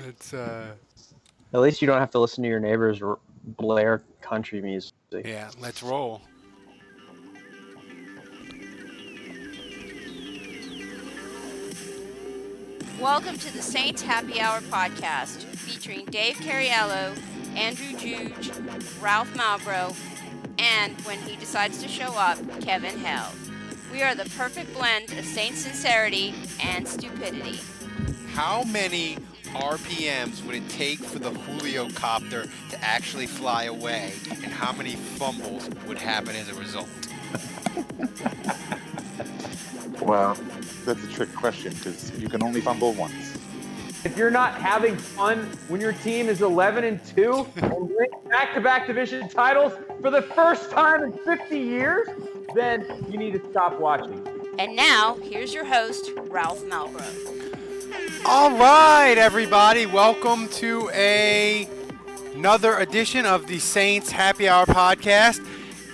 It's At least you don't have to listen to your neighbors blare country music. yeah. Let's roll. Welcome to the Saints Happy Hour podcast, featuring Dave Cariello, Andrew Juge, Ralph Malbrough, and when he decides to show up, Kevin Held. We are the perfect blend of Saints sincerity and stupidity. How many RPMs would it take for the Julio copter to actually fly away, and how many fumbles would happen as a result? Well, that's a trick question because you can only fumble once. If you're not having fun when your team is 11-2 and win back-to-back division titles for the first time in 50 years, then you need to stop watching. And now, here's your host, Ralph Malbrough. All right, everybody, welcome to another edition of the Saints Happy Hour podcast.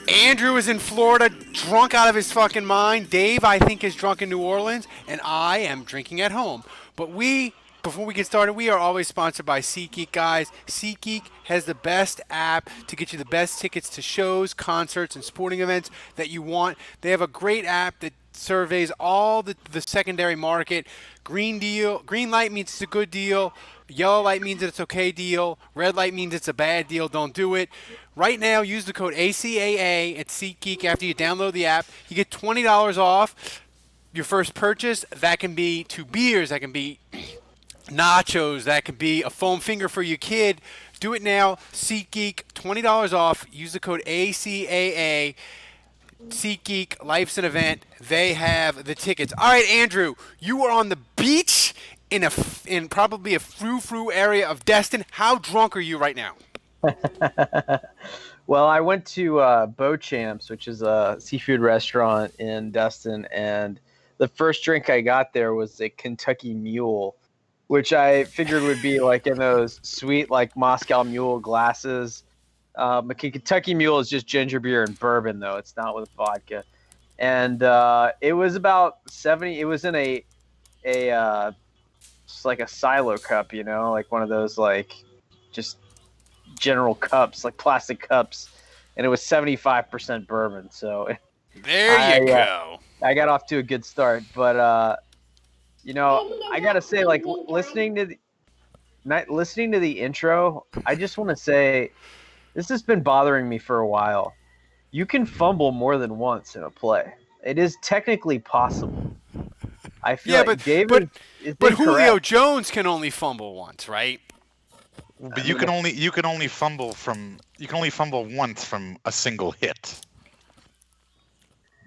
Andrew is in Florida, drunk out of his fucking mind. Dave, I think, is drunk in New Orleans, and I am drinking at home. But before we get started, we are always sponsored by SeatGeek, guys. SeatGeek has the best app to get you the best tickets to shows, concerts, and sporting events that you want. They have a great app that surveys all the secondary market. Green light means it's a good deal. Yellow light means it's okay deal. Red light means it's a bad deal. Don't do it. Right now, use the code ACAA at SeatGeek after you download the app. You get $20 off your first purchase. That can be 2 beers. That can be nachos. That can be a foam finger for your kid. Do it now. SeatGeek, $20 off. Use the code ACAA. SeatGeek, life's an event. They have the tickets. All right, Andrew, you are on the beach in probably a frou-frou area of Destin. How drunk are you right now? Well, I went to Beauchamp's, which is a seafood restaurant in Destin, and the first drink I got there was a Kentucky Mule, which I figured would be like in those sweet like Moscow Mule glasses. But Kentucky Mule is just ginger beer and bourbon, though. It's not with vodka. And it was about 70. It was in a just like a silo cup, you know, like one of those like just general cups, like plastic cups. And it was 75% bourbon. So there you go. I got off to a good start. But, you know, I got to say, like, listening to the intro, I just want to say this has been bothering me for a while. You can fumble more than once in a play. It is technically possible. I feel like David but Julio Jones can only fumble once, right? But you can only fumble once from a single hit.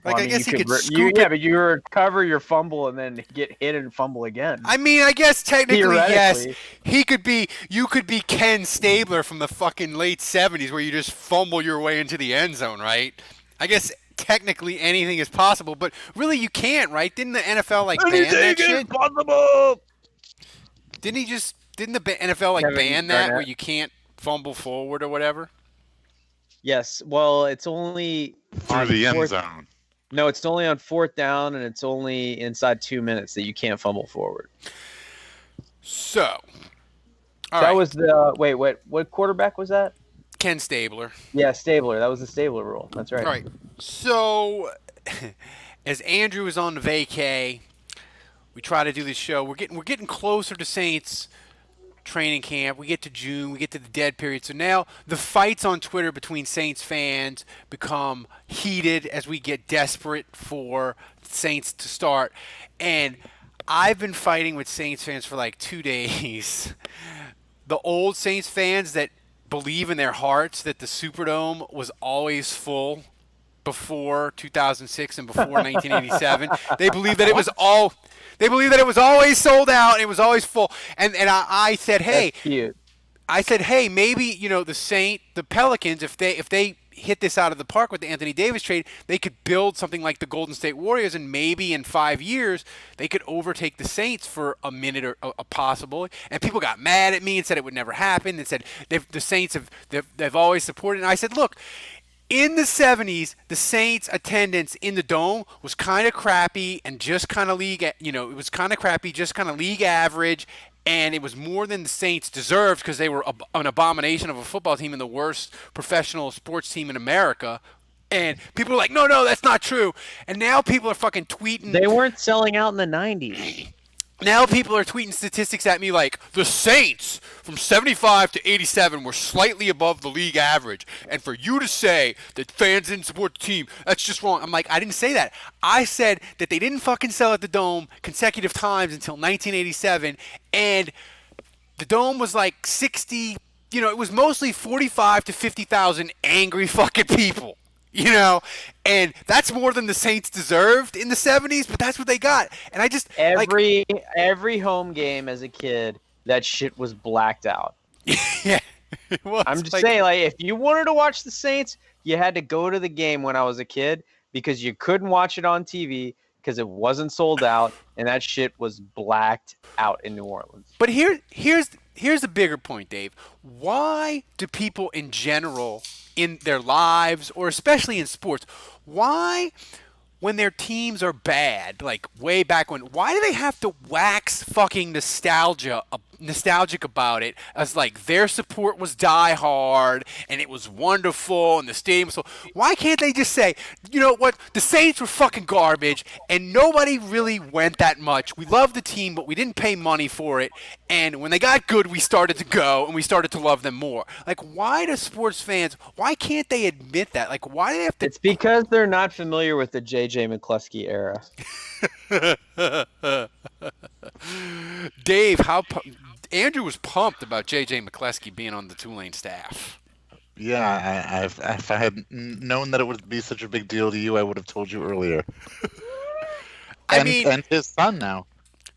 Like, I guess he could scoop it. Yeah, but you recover your fumble and then get hit and fumble again. I mean, I guess technically, yes. You could be Ken Stabler from the fucking late 70s where you just fumble your way into the end zone, right? I guess technically anything is possible, but really you can't, right? Didn't the NFL ban that shit? Possible. Didn't the NFL ban that where you can't fumble forward or whatever? Yes. Well, it's only through the end zone. No, it's only on 4th down, and it's only inside 2 minutes that you can't fumble forward. So, that was the what quarterback was that? Ken Stabler. Yeah, Stabler. That was the Stabler rule. That's right. Right. So, as Andrew is on the vacay, we try to do this show. We're getting closer to Saints training camp. We get to June. We get to the dead period. So now the fights on Twitter between Saints fans become heated as we get desperate for Saints to start. And I've been fighting with Saints fans for like 2 days. The old Saints fans that believe in their hearts that the Superdome was always full before 2006 and before 1987. They believe that it was always sold out. It was always full. And I said, hey, maybe, you know, the Pelicans, if they hit this out of the park with the Anthony Davis trade, they could build something like the Golden State Warriors, and maybe in 5 years they could overtake the Saints for a minute or a possible. And people got mad at me and said it would never happen. They said the Saints they've always supported. And I said, look, in the 70s, the Saints' attendance in the Dome was kind of crappy and just kind of league, you know, it was kind of crappy, just kind of league average. and it was more than the Saints deserved because they were an abomination of a football team and the worst professional sports team in America. And people are like, no, that's not true. And now people are fucking tweeting. They weren't selling out in the 90s. Now people are tweeting statistics at me like the Saints from 75 to 87 were slightly above the league average. And for you to say that fans didn't support the team, that's just wrong. I'm like, I didn't say that. I said that they didn't fucking sell at the Dome consecutive times until 1987. And the Dome was like 60, it was mostly 45 to 50,000 angry fucking people. And that's more than the Saints deserved in the 70s, but that's what they got. And I just every home game as a kid, that shit was blacked out. Yeah, it was. I'm just saying, like, if you wanted to watch the Saints, you had to go to the game when I was a kid because you couldn't watch it on TV because it wasn't sold out, and that shit was blacked out in New Orleans. But here's the bigger point, Dave. Why do people in general in their lives, or especially in sports, why, when their teams are bad, like way back when, why do they have to wax fucking nostalgic about it as like their support was diehard and it was wonderful and the stadium was so? Why can't they just say, you know what, the Saints were fucking garbage and nobody really went that much. We loved the team, but we didn't pay money for it. And when they got good, we started to go and we started to love them more. Like, why do sports fans, why can't they admit that? Like, why do they have to? It's because they're not familiar with the J.J. McCluskey era. Dave, Andrew was pumped about J.J. McCluskey being on the Tulane staff. Yeah, if I had known that it would be such a big deal to you, I would have told you earlier. And his son now.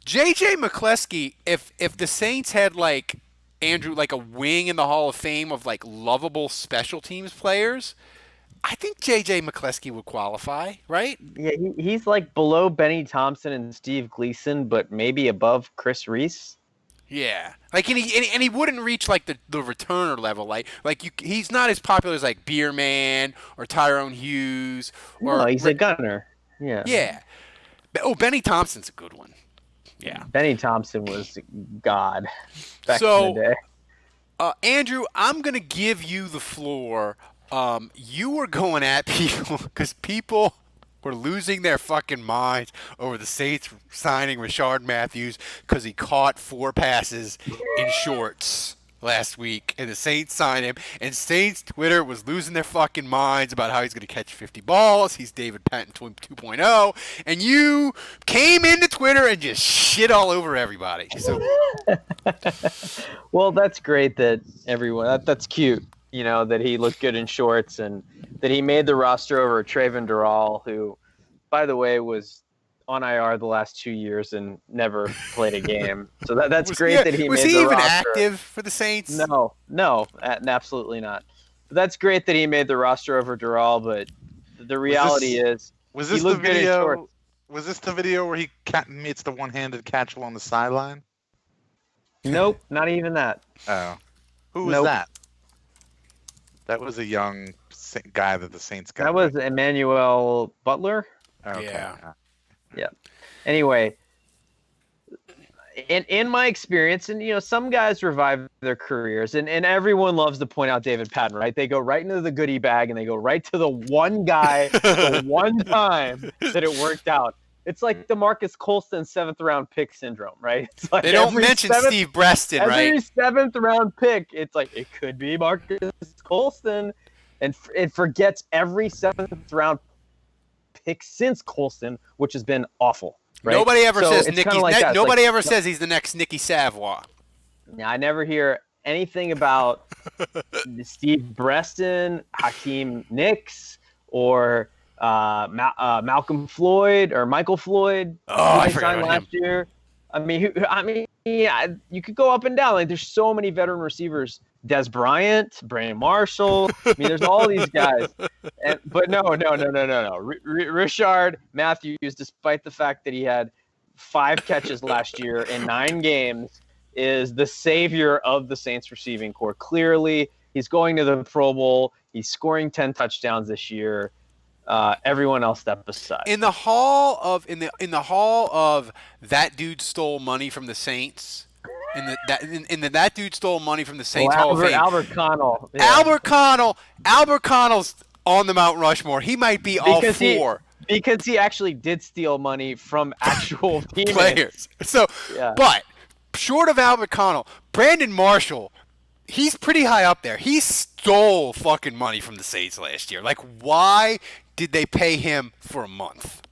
J.J. McCluskey, if the Saints had, like, Andrew, like a wing in the Hall of Fame of, like, lovable special teams players, I think J.J. McCluskey would qualify, right? Yeah, he's like below Benny Thompson and Steve Gleason, but maybe above Chris Reese. Yeah, like and he wouldn't reach like the returner level, he's not as popular as like Beerman or Tyrone Hughes. No, he's a gunner. Yeah. Yeah. Oh, Benny Thompson's a good one. Yeah. Benny Thompson was God back in the day. Andrew, I'm gonna give you the floor. You were going at people because people were losing their fucking minds over the Saints signing Rishard Matthews because he caught 4 passes in shorts last week, and the Saints signed him, and Saints Twitter was losing their fucking minds about how he's going to catch 50 balls. He's David Patton 2.0, and you came into Twitter and just shit all over everybody. So, well, that's great that everyone. That's cute. That he looked good in shorts and that he made the roster over Trayvon Durrell, who, by the way, was on IR the last 2 years and never played a game. So that's great that he made the roster. Was he even active for the Saints? No, absolutely not. But that's great that he made the roster over Durrell, but the reality is was this the video? Was this the video where he meets the one-handed catch along the sideline? Nope, not even that. Oh. Who was that? That was a young guy that the Saints got. That was Emmanuel Butler. Okay. Yeah. Anyway, in my experience, and some guys revive their careers, and everyone loves to point out David Patton, right? They go right into the goodie bag and they go right to the one guy, the one time that it worked out. It's like the Marcus Colston 7th round pick syndrome, right? It's like they don't mention Steve Breaston, right? Every 7th round pick, it's like it could be Marcus Colston, and it forgets every 7th round pick since Colston, which has been awful. Right? Nobody ever says nobody ever says he's the next Nicky Savoy. Yeah, I never hear anything about Steve Breaston, Hakeem Nicks, or Malcolm Floyd or Michael Floyd. Oh, I forgot about last year. You could go up and down. Like, there's so many veteran receivers. Des Bryant, Brandon Marshall. There's all these guys. But no. Rishard Matthews, despite the fact that he had 5 catches last year in 9 games, is the savior of the Saints receiving corps. Clearly, he's going to the Pro Bowl. He's scoring 10 touchdowns this year. Everyone else step aside. In the hall of that dude stole money from the Saints that dude stole money from the Saints Hall of Fame. Albert Connell. Yeah. Albert Connell's on the Mount Rushmore. He might be all four. Because he actually did steal money from actual teammates. Players. So, yeah. But short of Albert Connell, Brandon Marshall, he's pretty high up there. He stole fucking money from the Saints last year. Like, why did they pay him for a month?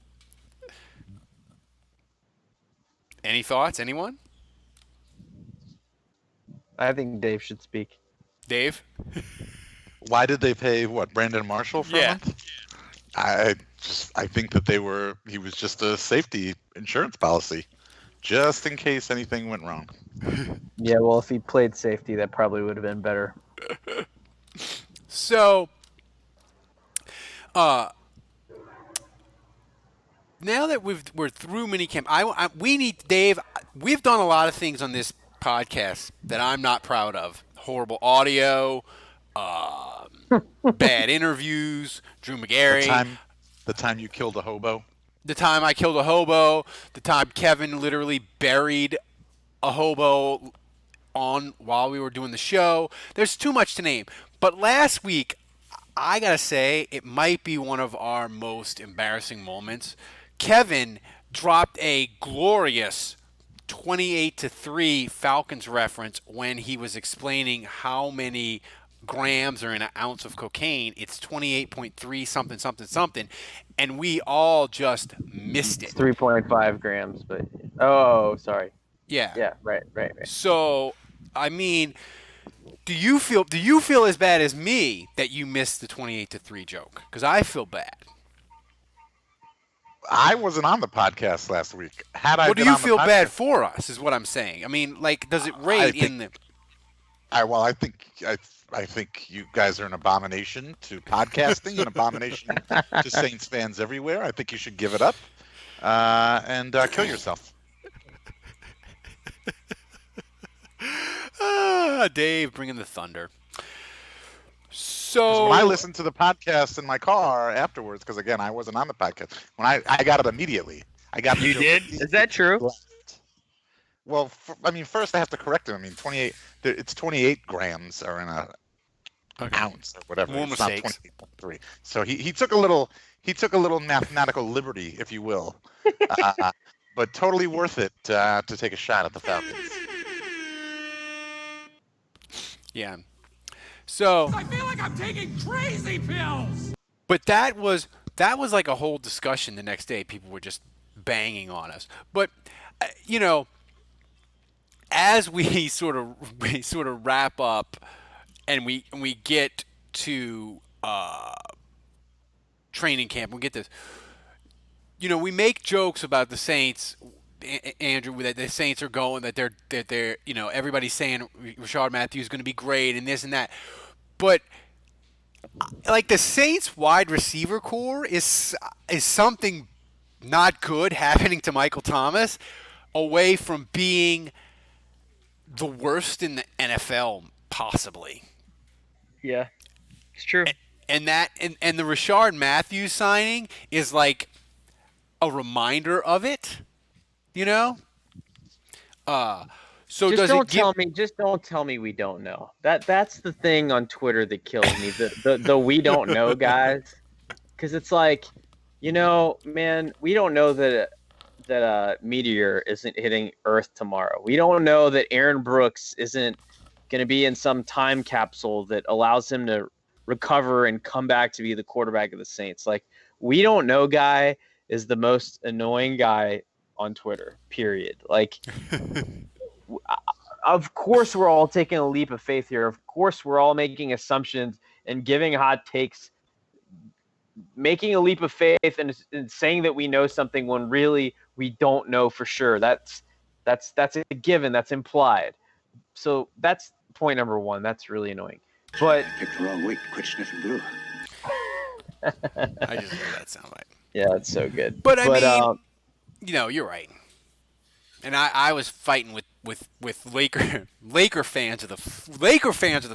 Any thoughts? Anyone? I think Dave should speak. Dave? Why did they pay Brandon Marshall for a month? I think that he was just a safety insurance policy, just in case anything went wrong. Yeah, well, if he played safety, that probably would have been better. So, now that we're through minicamp, we need Dave. We've done a lot of things on this podcast that I'm not proud of. Horrible audio, bad interviews. Drew McGarry. The time you killed a hobo. The time I killed a hobo. The time Kevin literally buried a hobo while we were doing the show. There's too much to name. But last week, I gotta say, it might be one of our most embarrassing moments. Kevin dropped a glorious 28-3 Falcons reference when he was explaining how many grams are in an ounce of cocaine. It's 28.3 something something something, and we all just missed it. 3.5 grams, but sorry. Yeah, right. So, I mean, do you feel as bad as me that you missed the 28-3 joke? Because I feel bad. I wasn't on the podcast last week. Well, do you feel bad for us? Is what I'm saying. I mean, like, does it rate in the? I think you guys are an abomination to podcasting, an abomination to Saints fans everywhere. I think you should give it up and kill yourself. Dave, bringing the thunder. So when I listened to the podcast in my car afterwards, because again I wasn't on the podcast, when I got it immediately. I got you did? Is that true? Well, first I have to correct him. I mean, 28. It's 28 grams or in a ounce or whatever. More it's mistakes. Not 28.3. So he took a little mathematical liberty, if you will, but totally worth it to take a shot at the Falcons. Yeah. So I feel like I'm taking crazy pills. But that was like a whole discussion the next day. People were just banging on us. But as we sort of wrap up and we get to training camp, we get this. We make jokes about the Saints, Andrew, that the Saints are going, that they're everybody's saying Rishard Matthews is going to be great and this and that. But like the Saints wide receiver core is something not good happening to Michael Thomas, away from being the worst in the NFL possibly. Yeah, it's true. And the Rishard Matthews signing is like a reminder of it, So just don't tell me we don't know. That's the thing on Twitter that kills me. The we don't know guys, because it's like, man, we don't know that a meteor isn't hitting Earth tomorrow. We don't know that Aaron Brooks isn't going to be in some time capsule that allows him to recover and come back to be the quarterback of the Saints. Like, we don't know guy is the most annoying guy on Twitter, period. Like, of course we're all taking a leap of faith here. Of course we're all making assumptions and giving hot takes, making a leap of faith and saying that we know something when really we don't know for sure. That's a given. That's implied. So that's point number one. That's really annoying. But I picked the wrong week. Quit sniffing glue. I just heard that soundbite. Yeah, it's so good. But I mean, you're right. And I was fighting with Laker fans are the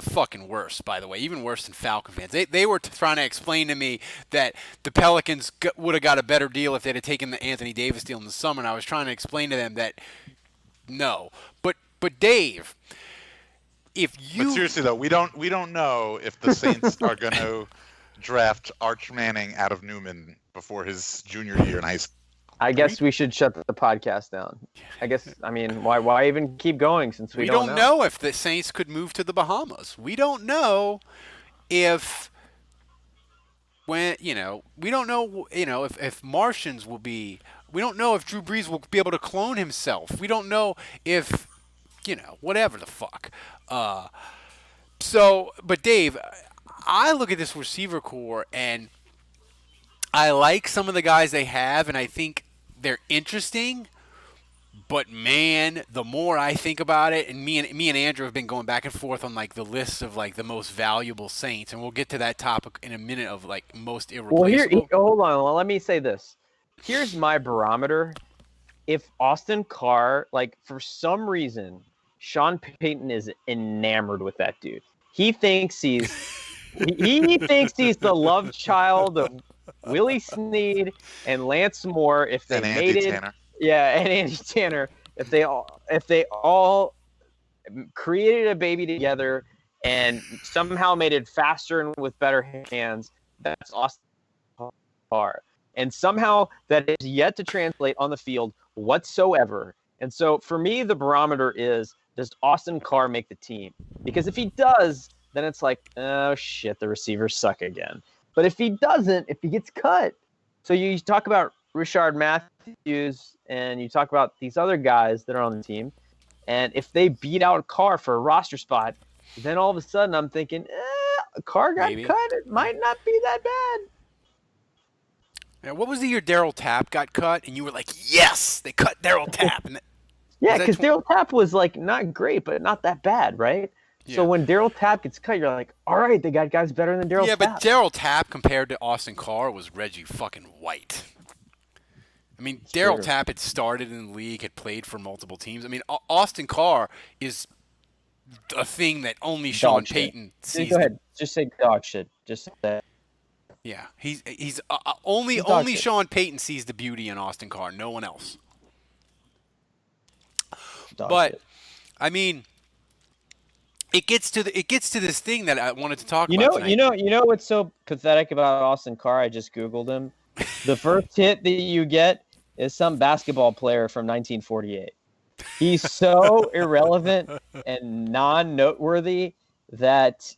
fucking worst, by the way, even worse than Falcon fans. They were trying to explain to me that the Pelicans would have got a better deal if they'd have taken the Anthony Davis deal in the summer, and I was trying to explain to them that no. But But Dave, if you But seriously though, we don't know if the Saints are going to draft Arch Manning out of Newman before his junior year in high school. I guess we should shut the podcast down. I mean, why even keep going since we don't know if the Saints could move to the Bahamas. We don't know if we don't know, if Martians will be. We don't know if Drew Brees will be able to clone himself. We don't know if, whatever the fuck. But Dave, I look at this receiver core and I like some of the guys they have, and I think they're interesting. But man, the more I think about it, and me and Andrew have been going back and forth on like the list of like the most valuable Saints, and we'll get to that topic in a minute of like most irreplaceable. Well, hold on. Let me say this. Here's my barometer. If Austin Carr, like for some reason, Sean Payton is enamored with that dude. He thinks he thinks he's the love child of Willie Snead and Lance Moore. If they made it. Tanner. Yeah, and Andy Tanner, if they all created a baby together and somehow made it faster and with better hands, that's Austin Carr. And somehow that is yet to translate on the field whatsoever. And so for me, the barometer is, does Austin Carr make the team? Because if he does, then it's like, oh shit, the receivers suck again. But if he doesn't, if he gets cut, so you talk about Rishard Matthews, and you talk about these other guys that are on the team, and if they beat out Carr for a roster spot, then all of a sudden I'm thinking, Carr got cut. It might not be that bad. Now, what was the year Darryl Tapp got cut, and you were like, yes, they cut Darryl Tapp? Yeah, because Darryl Tapp was like not great, but not that bad, right? Yeah. So when Darryl Tapp gets cut, you're like, all right, they got guys better than Darryl Tapp. Yeah, but Darryl Tapp compared to Austin Carr was Reggie fucking White. I mean, Darryl Tapp had started in the league, had played for multiple teams. I mean, Austin Carr is a thing that only Sean Payton sees. Go ahead, just say dog shit. Just say that. Yeah, he's only Sean Payton sees the beauty in Austin Carr. No one else. But I mean, it gets to this thing that I wanted to talk about tonight. You know what's so pathetic about Austin Carr? I just Googled him. The first hit that you get is some basketball player from 1948. He's so irrelevant and non-noteworthy that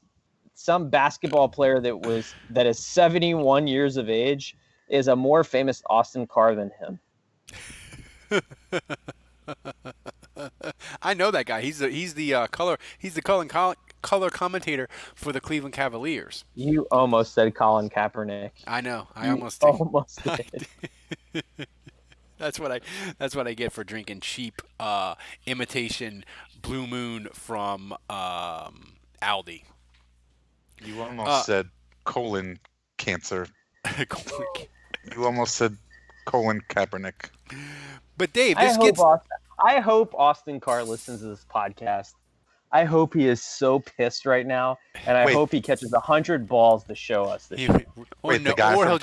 some basketball player that is 71 years of age is a more famous Austin Carr than him. I know that guy. He's the color commentator for the Cleveland Cavaliers. You almost said Colin Kaepernick. I know. I almost did. Almost did. That's what I get for drinking cheap imitation Blue Moon from Aldi. You almost said colon cancer. You almost said Colin Kaepernick. But Dave, I hope Austin Carr listens to this podcast. I hope he is so pissed right now, and I hope he catches 100 balls to show us this. He'll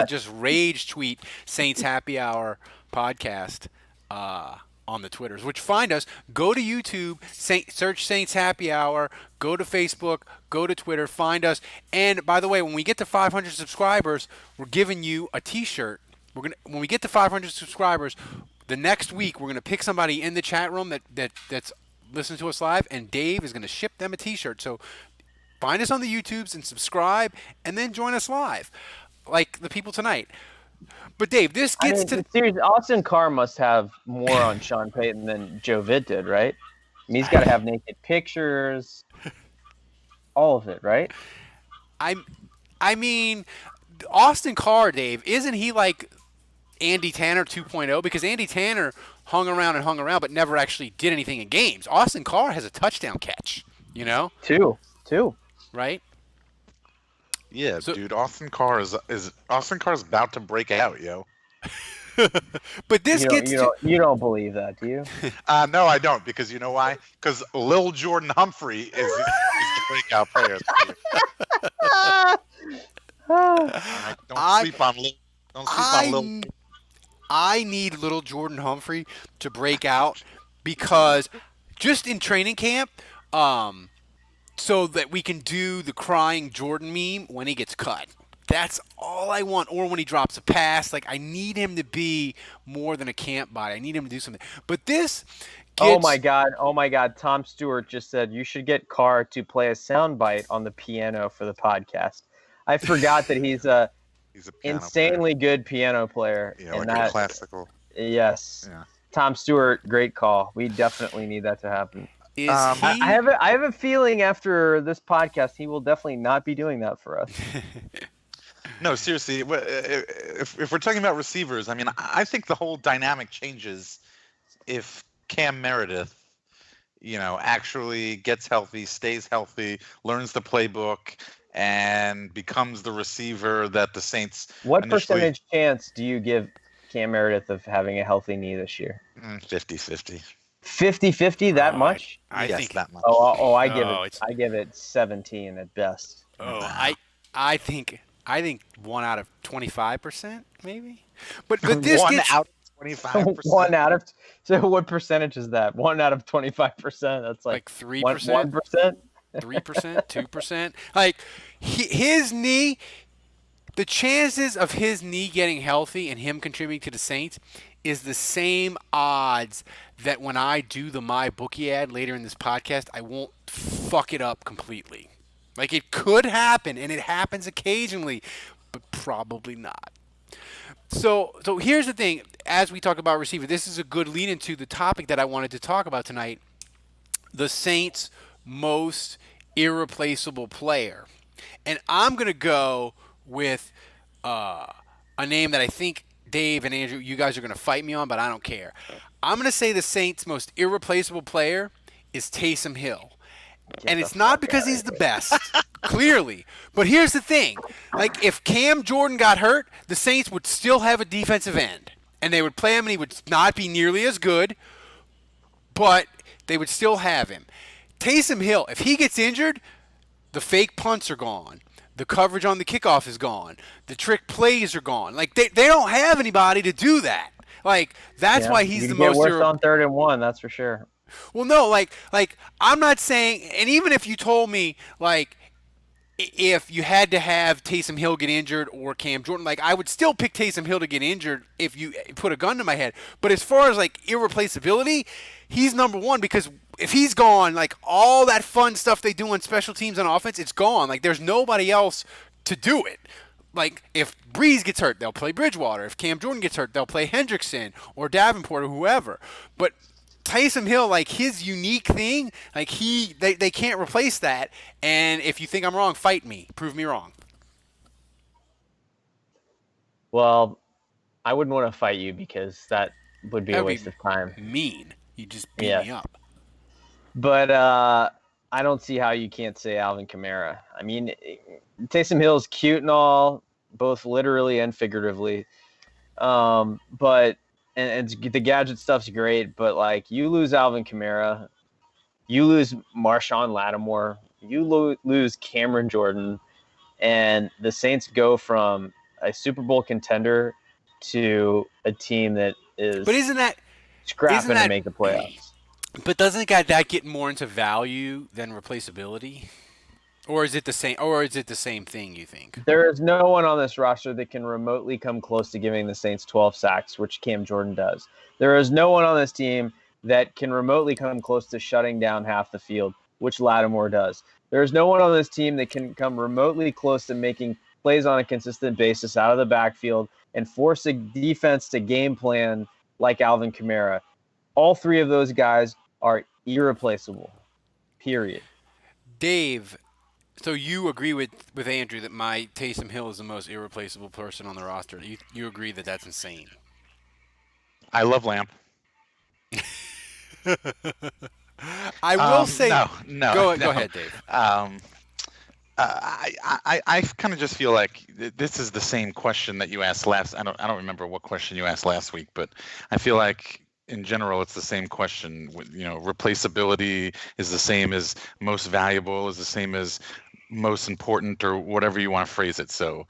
just rage tweet Saints Happy Hour podcast on the Twitters. Which find us, go to YouTube, search Saints Happy Hour, go to Facebook, go to Twitter, find us. And by the way, when we get to 500 subscribers, we're giving you a T-shirt. When we get to 500 subscribers, the next week we're gonna pick somebody in the chat room that's listening to us live, and Dave is gonna ship them a T-shirt. So find us on the YouTubes and subscribe, and then join us live, like the people tonight. But Dave, this gets to seriously. Austin Carr must have more on Sean Payton than Joe Vitt did, right? I mean, he's got to have naked pictures, all of it, right? I mean, Austin Carr, Dave, isn't he like Andy Tanner 2.0? Because Andy Tanner hung around, but never actually did anything in games. Austin Carr has a touchdown catch, Two. Right? Yeah, dude. Austin Carr is about to break out, yo. But this you don't believe that, do you? No, I don't, because you know why? Because Lil Jordan Humphrey is the breakout player. Don't sleep on Lil. I need little Jordan Humphrey to break out because just in training camp, so that we can do the crying Jordan meme when he gets cut. That's all I want. Or when he drops a pass. Like, I need him to be more than a camp body. I need him to do something. But this gets... Oh my God. Tom Stewart just said you should get Carr to play a soundbite on the piano for the podcast. I forgot that he's a insanely good piano player. Yeah, like a classical. Yes. Yeah. Tom Stewart, great call. We definitely need that to happen. I have a feeling after this podcast, he will definitely not be doing that for us. No, seriously. If we're talking about receivers, I mean, I think the whole dynamic changes if Cam Meredith, actually gets healthy, stays healthy, learns the playbook, and becomes the receiver that the Saints. What percentage chance do you give Cam Meredith of having a healthy knee this year? 50-50. 50-50, that much? I think that much. I give it 17 at best. I think 1 out of 25%, maybe. But this gets out of 25%. 1 out of. So what percentage is that? 1 out of 25%. That's like 3%, 1%, 3%, 2%. Like his knee. The chances of his knee getting healthy and him contributing to the Saints is the same odds that when I do the MyBookie ad later in this podcast, I won't fuck it up completely. Like, it could happen, and it happens occasionally, but probably not. So here's the thing. As we talk about receiver, this is a good lead into the topic that I wanted to talk about tonight. The Saints' most irreplaceable player. And I'm going to go with a name that I think Dave and Andrew, you guys are going to fight me on, but I don't care. I'm going to say the Saints' most irreplaceable player is Taysom Hill. And it's not because he's the best, clearly. But here's the thing. Like, if Cam Jordan got hurt, the Saints would still have a defensive end. And they would play him, and he would not be nearly as good, but they would still have him. Taysom Hill, if he gets injured, the fake punts are gone. The coverage on the kickoff is gone. The trick plays are gone. Like, they don't have anybody to do that. Like, that's why he's the most... worse on 3rd and 1, that's for sure. Well, no, like I'm not saying, and even if you told me, like, if you had to have Taysom Hill get injured or Cam Jordan, like, I would still pick Taysom Hill to get injured if you put a gun to my head. But as far as, like, irreplaceability, he's number one, because if he's gone, like, all that fun stuff they do on special teams on offense, it's gone. Like, there's nobody else to do it. Like, if Breeze gets hurt, they'll play Bridgewater. If Cam Jordan gets hurt, they'll play Hendrickson or Davenport or whoever. But Taysom Hill, like, his unique thing, like, they can't replace that. And if you think I'm wrong, fight me. Prove me wrong. Well, I wouldn't want to fight you because that would be a waste of time. Mean. You just beat me up. But I don't see how you can't say Alvin Kamara. I mean, Taysom Hill is cute and all, both literally and figuratively. But and the gadget stuff's great, but, like, you lose Alvin Kamara, you lose Marshawn Lattimore, you lose Cameron Jordan, and the Saints go from a Super Bowl contender to a team that is scrapping to make the playoffs. But doesn't that get more into value than replaceability? Or is it the same? Or is it the same thing, you think? There is no one on this roster that can remotely come close to giving the Saints 12 sacks, which Cam Jordan does. There is no one on this team that can remotely come close to shutting down half the field, which Lattimore does. There is no one on this team that can come remotely close to making plays on a consistent basis out of the backfield and force a defense to game plan like Alvin Kamara. All three of those guys are irreplaceable, period. Dave, so you agree with Andrew that my Taysom Hill is the most irreplaceable person on the roster. You agree that that's insane? I love Lamp. I will say... No. Go ahead, Dave. I kind of just feel like this is the same question that you asked last. I don't remember what question you asked last week, but I feel like in general it's the same question. Replaceability is the same as most valuable, is the same as most important, or whatever you want to phrase it. So,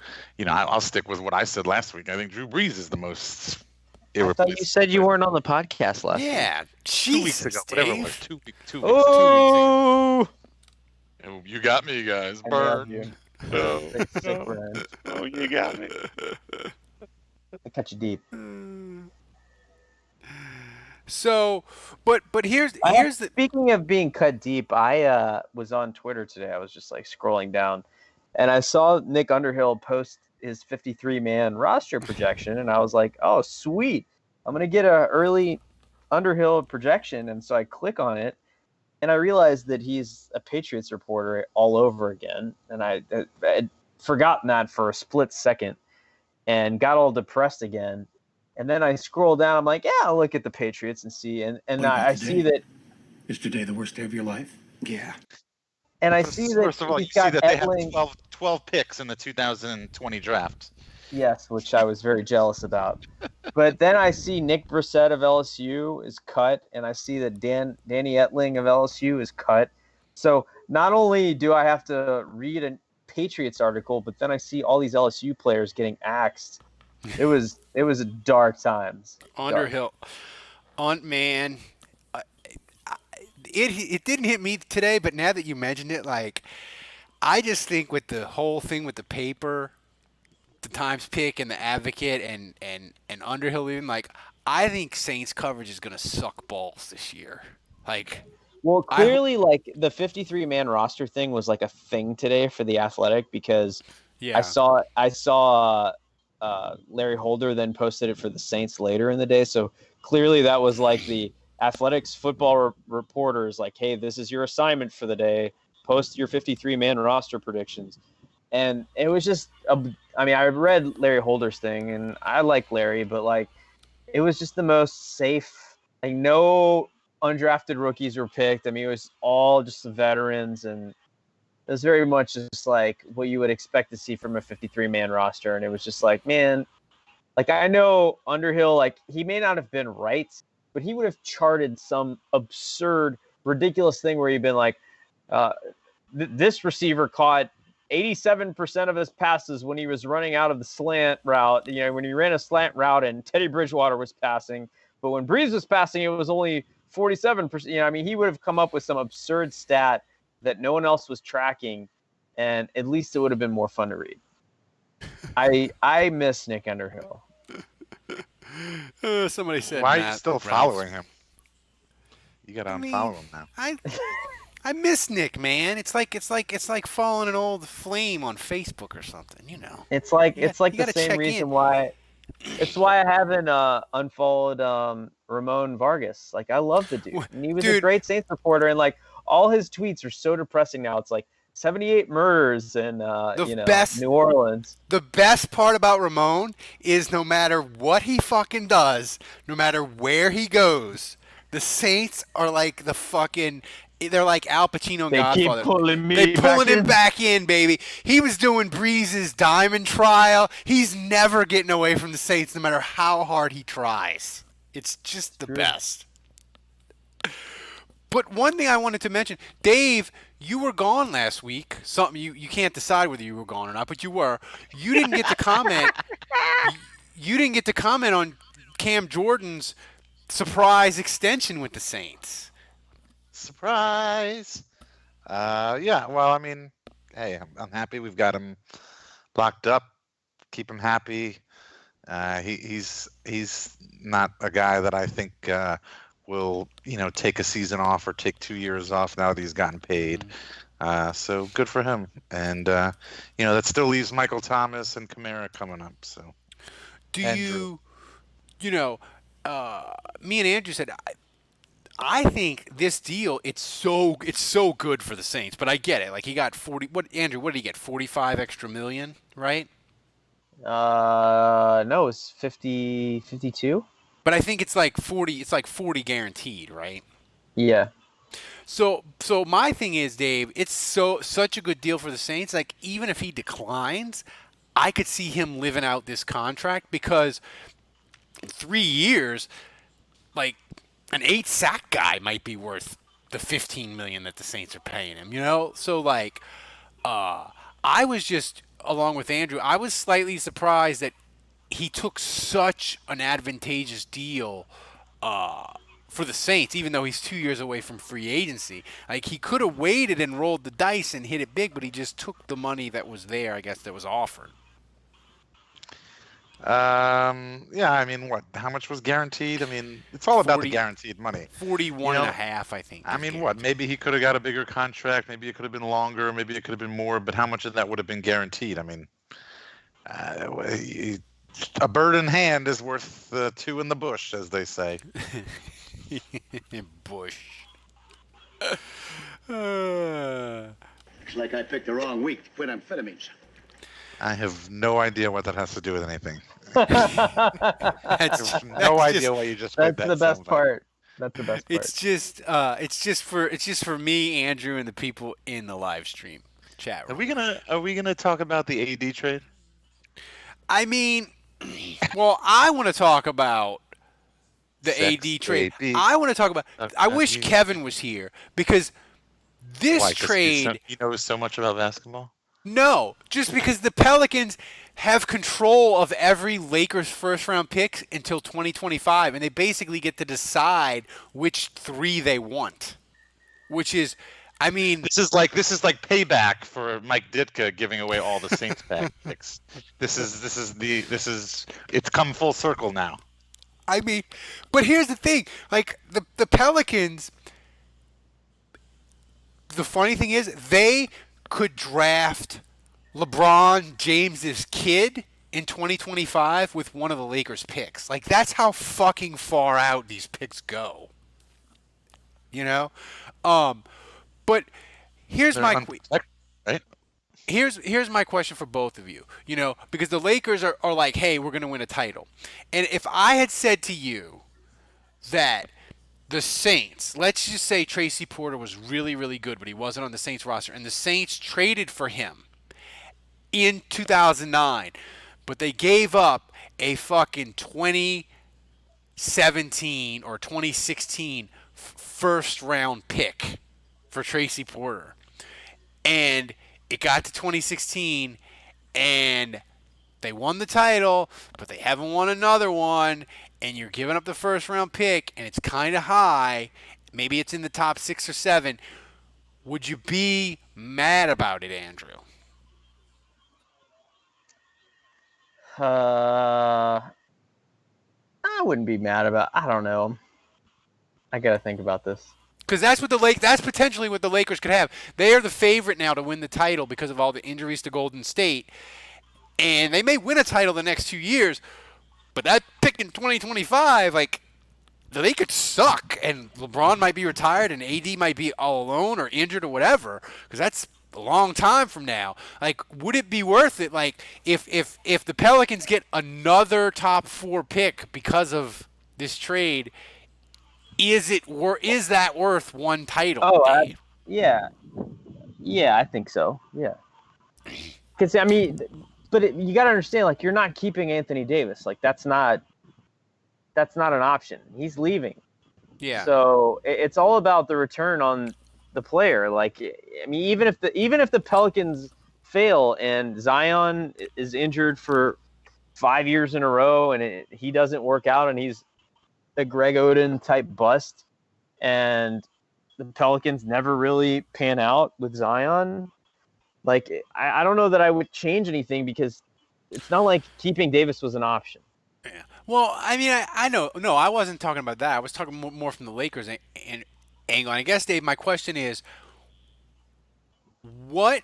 I'll stick with what I said last week. I think Drew Brees is the most I thought you said you weren't on the podcast last week. Yeah, 2 weeks ago, Dave. whatever it was. 2 weeks. 2 weeks. Oh, 2 weeks ago. You got me, guys. I love Burn. you. No. Sick burn. Oh, you got me. I cut you deep. So, but here's the Speaking of being cut deep, I was on Twitter today. I was just like scrolling down, and I saw Nick Underhill post his 53-man roster projection, and I was like, "Oh, sweet! I'm gonna get an early Underhill projection." And so I click on it, and I realized that he's a Patriots reporter all over again, and I had forgotten that for a split second, and got all depressed again. And then I scroll down. I'm like, yeah, I'll look at the Patriots and see. And I see that. Is today the worst day of your life? Yeah. And I see that First of all, you he's see got that they Etling. have 12 picks in the 2020 draft. Yes, which I was very jealous about. But then I see Nick Brissett of LSU is cut, and I see that Danny Etling of LSU is cut. So not only do I have to read a Patriots article, but then I see all these LSU players getting axed. It was a dark times. Underhill. Man, it didn't hit me today, but now that you mentioned it, like, I just think with the whole thing with the paper, the Times pick and the Advocate and Underhill, even, like, I think Saints coverage is gonna suck balls this year. Like, well, clearly, like the 53-man roster thing was like a thing today for the Athletic because I saw Larry Holder then posted it for the Saints later in the day. So clearly that was like the Athletics football reporters like, hey, this is your assignment for the day. Post your 53-man roster predictions. And it was just, I read Larry Holder's thing and I like Larry, but like, it was just the most safe, like no undrafted rookies were picked. I mean, it was all just the veterans, and it was very much just like what you would expect to see from a 53-man roster. And it was just like, man, like I know Underhill, like he may not have been right, but he would have charted some absurd, ridiculous thing where he'd been like, this receiver caught 87% of his passes when he was running out of the slant route. You know, when he ran a slant route and Teddy Bridgewater was passing, but when Breeze was passing, it was only 47%. You know, I mean, he would have come up with some absurd stat that no one else was tracking, and at least it would have been more fun to read. I miss Nick Underhill. Somebody said, why are Matt you still Browns. following him? You got to unfollow him now. I miss Nick, man. It's like following an old flame on Facebook or something, you know. It's like You the gotta same check reason in. why. It's why I haven't unfollowed Ramon Vargas. Like I love the dude, and he was a Dude. great Saints reporter, and like all his tweets are so depressing now. It's like 78 murders in New Orleans. The best part about Ramon is no matter what he fucking does, no matter where he goes, the Saints are like the fucking. They're like Al Pacino and Godfather. Keep pulling me They pulling back him in. back in, baby. He was doing Breeze's diamond trial. He's never getting away from the Saints, no matter how hard he tries. It's just the best. But one thing I wanted to mention, Dave, you were gone last week. Something you can't decide whether you were gone or not, but you were. You didn't get to comment. You didn't get to comment on Cam Jordan's surprise extension with the Saints. Surprise! Yeah. Well, I mean, hey, I'm happy we've got him locked up. Keep him happy. He's not a guy that I think will take a season off or take 2 years off now that he's gotten paid. So good for him. And that still leaves Michael Thomas and Kamara coming up. So Do Andrew. me and Andrew said. I think this deal it's so good for the Saints, but I get it. Like he got 40. Andrew? What did he get? 45 extra million, right? No, it's 50, 52. But I think it's like 40. It's like 40 guaranteed, right? Yeah. So my thing is, Dave, it's such a good deal for the Saints. Like even if he declines, I could see him living out this contract because in 3 years, like. An 8-sack guy might be worth the $15 million that the Saints are paying him, So, like, I was just, along with Andrew, I was slightly surprised that he took such an advantageous deal for the Saints, even though he's 2 years away from free agency. Like, he could have waited and rolled the dice and hit it big, but he just took the money that was there, I guess, that was offered. Yeah, I mean, what? How much was guaranteed? I mean, it's all about the guaranteed money. 41 and a half, I think. I mean, what? Maybe he could have got a bigger contract. Maybe it could have been longer. Maybe it could have been more. But how much of that would have been guaranteed? I mean, a bird in hand is worth two in the bush, as they say. Bush. Looks like I picked the wrong week to quit amphetamines. I have no idea what that has to do with anything. I have no idea why you just made that. That's the best part. That's the best part. It's just for me, Andrew, and the people in the live stream chat room. Are we gonna talk about the AD trade? I mean, well, I want to talk about the AD trade. I want to talk about. I wish Kevin was here because this trade. He knows so much about basketball. No, just because the Pelicans have control of every Lakers first-round pick until 2025, and they basically get to decide which three they want. Which is, I mean, this is like payback for Mike Ditka giving away all the Saints picks. It's come full circle now. I mean, but here's the thing: like the Pelicans. The funny thing is, they could draft LeBron James's kid in 2025 with one of the Lakers picks. Like, that's how fucking far out these picks go. You know? But here's my right? Here's my question for both of you. You know, because the Lakers are like, hey, we're going to win a title. And if I had said to you that the Saints, let's just say Tracy Porter was really, really good, but he wasn't on the Saints roster, and the Saints traded for him in 2009, but they gave up a fucking 2017 or 2016 first-round pick for Tracy Porter. And it got to 2016, and they won the title, but they haven't won another one, and you're giving up the first-round pick, and it's kind of high. Maybe it's in the top 6 or 7. Would you be mad about it, Andrew? I wouldn't be mad about. I don't know. I gotta think about this. Because that's potentially what the Lakers could have. They are the favorite now to win the title because of all the injuries to Golden State, and they may win a title the next 2 years. But that pick in 2025, like, they could suck, and LeBron might be retired, and AD might be all alone or injured or whatever, because that's a long time from now. Like, would it be worth it? Like, if the Pelicans get another top 4 pick because of this trade, is that worth one title? Oh, yeah, I think so. Yeah, because I mean. But you got to understand, like, you're not keeping Anthony Davis. Like, that's not an option. He's leaving. Yeah. So it's all about the return on the player. Like, I mean, even if the Pelicans fail and Zion is injured for 5 years in a row and he doesn't work out and he's a Greg Oden type bust, and the Pelicans never really pan out with Zion. Like, I don't know that I would change anything because it's not like keeping Davis was an option. Yeah. Well, I mean, I know. No, I wasn't talking about that. I was talking more from the Lakers angle. And I guess, Dave, my question is, what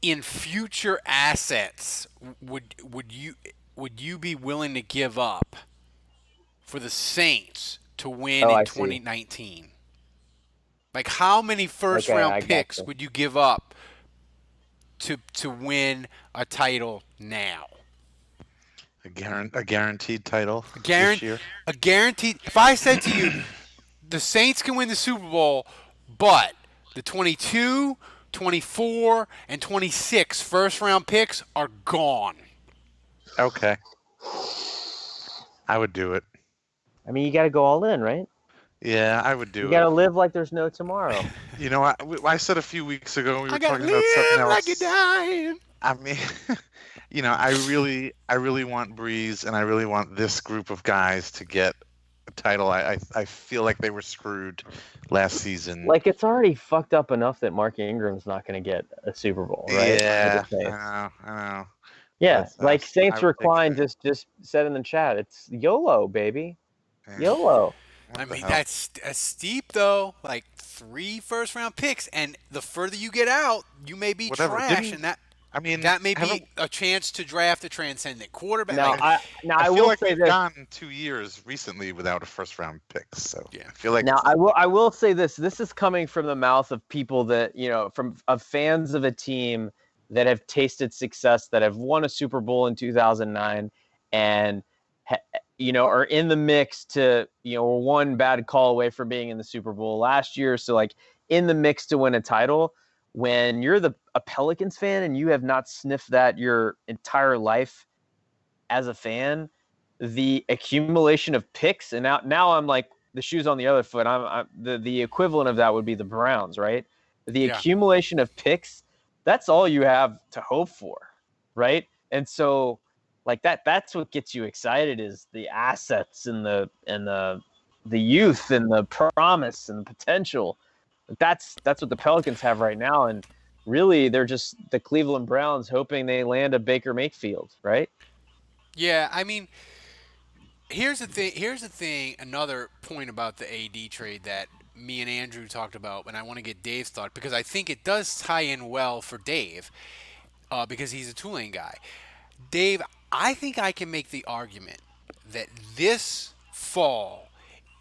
in future assets would you be willing to give up for the Saints to win in 2019? Like, how many first-round picks would you give up to win a title now? A guaranteed title this year? A guaranteed. If I said to you, the Saints can win the Super Bowl, but the 22, 24, and 26 first-round picks are gone. Okay. I would do it. I mean, you got to go all in, right? Yeah, I would do it. You got to live like there's no tomorrow. You know, I said a few weeks ago we were talking about something else. Like you're dying. I mean, I really want Breeze, and I really want this group of guys to get a title. I feel like they were screwed last season. Like, it's already fucked up enough that Mark Ingram's not going to get a Super Bowl, right? Yeah, I know. Yeah, But, like Saints I would take Recline that. just said in the chat, it's YOLO, baby. Yeah. YOLO. I What the mean, hell? that's steep though. Like 3 first-round picks, and the further you get out, you may be Whatever. trash, and that may haven't- be a chance to draft a transcendent quarterback. Now, Like, I feel will like say we've this. gone 2 years recently without a first round pick. So Yeah. I feel like Now, I will say this. This is coming from the mouth of people that, of fans of a team that have tasted success, that have won a Super Bowl in 2009, and are in the mix to, were one bad call away from being in the Super Bowl last year. So, like, in the mix to win a title. When you're a Pelicans fan and you have not sniffed that your entire life as a fan, the accumulation of picks, and now I'm like, the shoe's on the other foot. I'm the equivalent of that would be the Browns, right? The Yeah. accumulation of picks, that's all you have to hope for, right? And so, like, that's what gets you excited, is the assets and the youth and the promise and the potential. That's what the Pelicans have right now, and really they're just the Cleveland Browns hoping they land a Baker Mayfield, right? yeah, I mean, here's the thing. Another point about the AD trade that me and Andrew talked about, and I want to get Dave's thought because I think it does tie in well for Dave, because he's a Tulane guy. Dave, I think I can make the argument that this fall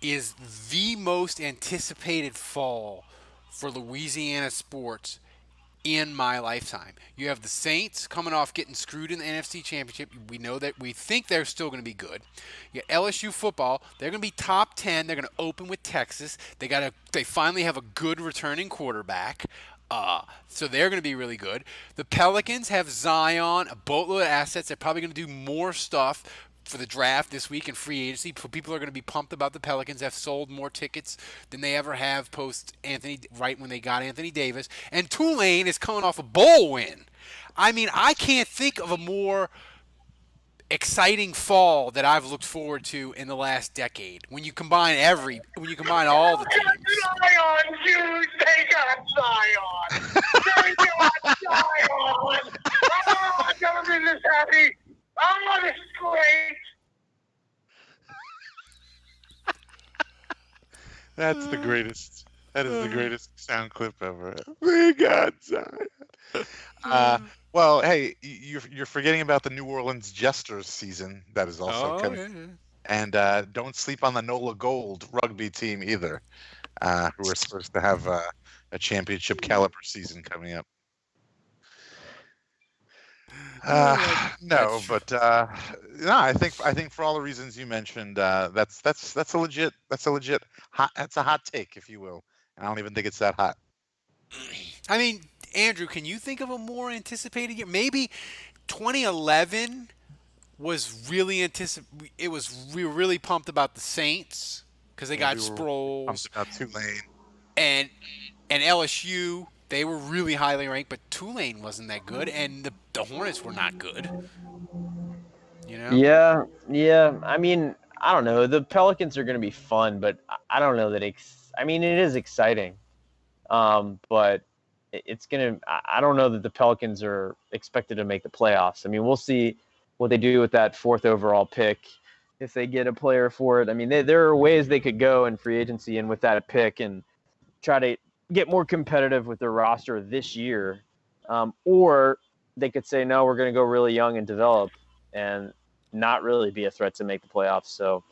is the most anticipated fall for Louisiana sports in my lifetime. You have the Saints coming off getting screwed in the NFC Championship. We think they're still going to be good. You got LSU football. They're going to be top 10. They're going to open with Texas. They finally have a good returning quarterback. So they're going to be really good. The Pelicans have Zion, a boatload of assets. They're probably going to do more stuff for the draft this week in free agency. People are going to be pumped about the Pelicans. Have sold more tickets than they ever have post Anthony, right when they got Anthony Davis. And Tulane is coming off a bowl win. I mean, I can't think of a more exciting fall that I've looked forward to in the last decade. When you combine all the teams. Zion, Jews, they got Zion. They got Zion. Oh, I've never been this happy. Oh, this is great. That's the greatest. That is the greatest sound clip ever. We got Zion. Well, hey, you're forgetting about the New Orleans Jesters season that is also coming. And don't sleep on the NOLA Gold rugby team either, who are supposed to have a championship caliber season coming up. No, but no, I think for all the reasons you mentioned, that's a legit hot, that's a hot take, if you will. And I don't even think it's that hot. I mean, Andrew, can you think of a more anticipated year? Maybe 2011 was really we were really pumped about the Saints because they got Sproles. Pumped about Tulane. And LSU, they were really highly ranked, but Tulane wasn't that good, and the Hornets were not good. Yeah. I mean, I don't know. The Pelicans are going to be fun, but I don't know that it is exciting. But it's going to – I don't know that the Pelicans are expected to make the playoffs. I mean, we'll see what they do with that 4th overall pick if they get a player for it. I mean, there are ways they could go in free agency and with that pick and try to get more competitive with their roster this year. Or they could say, no, we're going to go really young and develop and not really be a threat to make the playoffs. So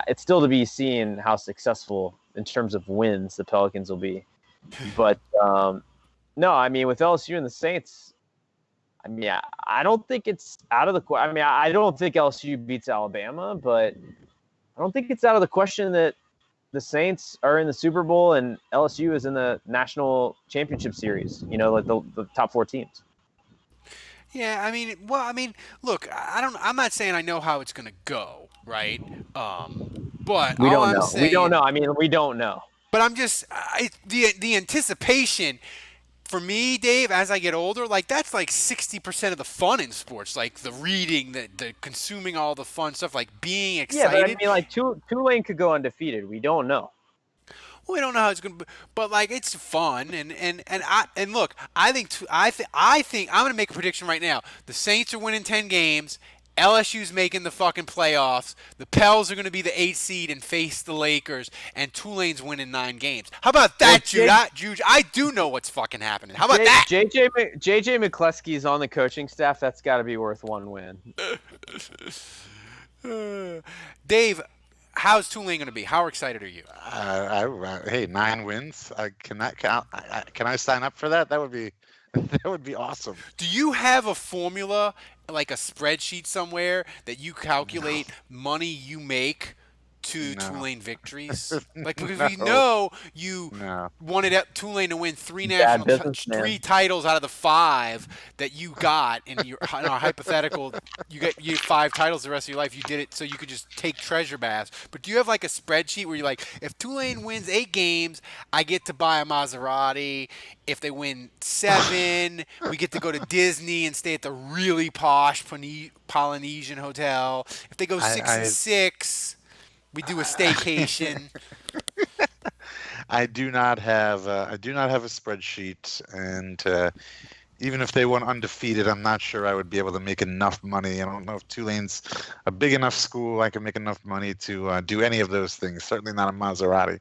it's still to be seen how successful in terms of wins the Pelicans will be. But no, I mean, with LSU and the Saints, I mean, I don't think it's out of the question. I mean, I don't think LSU beats Alabama, but I don't think it's out of the question that the Saints are in the Super Bowl and LSU is in the national championship series, like the top 4 teams. Yeah, I mean, look, I'm not saying I know how it's going to go, right? But we don't know. Saying, we don't know. I mean, we don't know. But I'm just the anticipation for me, Dave, as I get older, like that's like 60% of the fun in sports, like the reading, the consuming all the fun stuff, like being Yeah, but I excited. mean, like Tulane could go undefeated. We don't know. Well, we don't know how it's going to be, but like it's fun, and look, I think I'm going to make a prediction right now. The Saints are winning 10 games. LSU's making the fucking playoffs. The Pels are going to be the 8th seed and face the Lakers, and Tulane's winning 9 games. How about that, Jude? I do know what's fucking happening. How about that? JJ McCluskey's on the coaching staff. That's got to be worth one win. Dave, how's Tulane going to be? How excited are you? Hey, 9 wins. Can I sign up for that? That would be awesome. Do you have a formula, like a spreadsheet somewhere, that you calculate money you make to Tulane victories? Like, because we know you wanted Tulane to win 3 titles out of the 5 that you got in our hypothetical. You 5 titles the rest of your life. You did it so you could just take treasure baths. But do you have like a spreadsheet where you're like, if Tulane wins 8 games, I get to buy a Maserati. If they win 7, we get to go to Disney and stay at the really posh Polynesian hotel. If they go 6-6. We do a staycation. I do not have a spreadsheet, and even if they went undefeated, I'm not sure I would be able to make enough money. I don't know if Tulane's a big enough school I can make enough money to do any of those things. Certainly not a Maserati.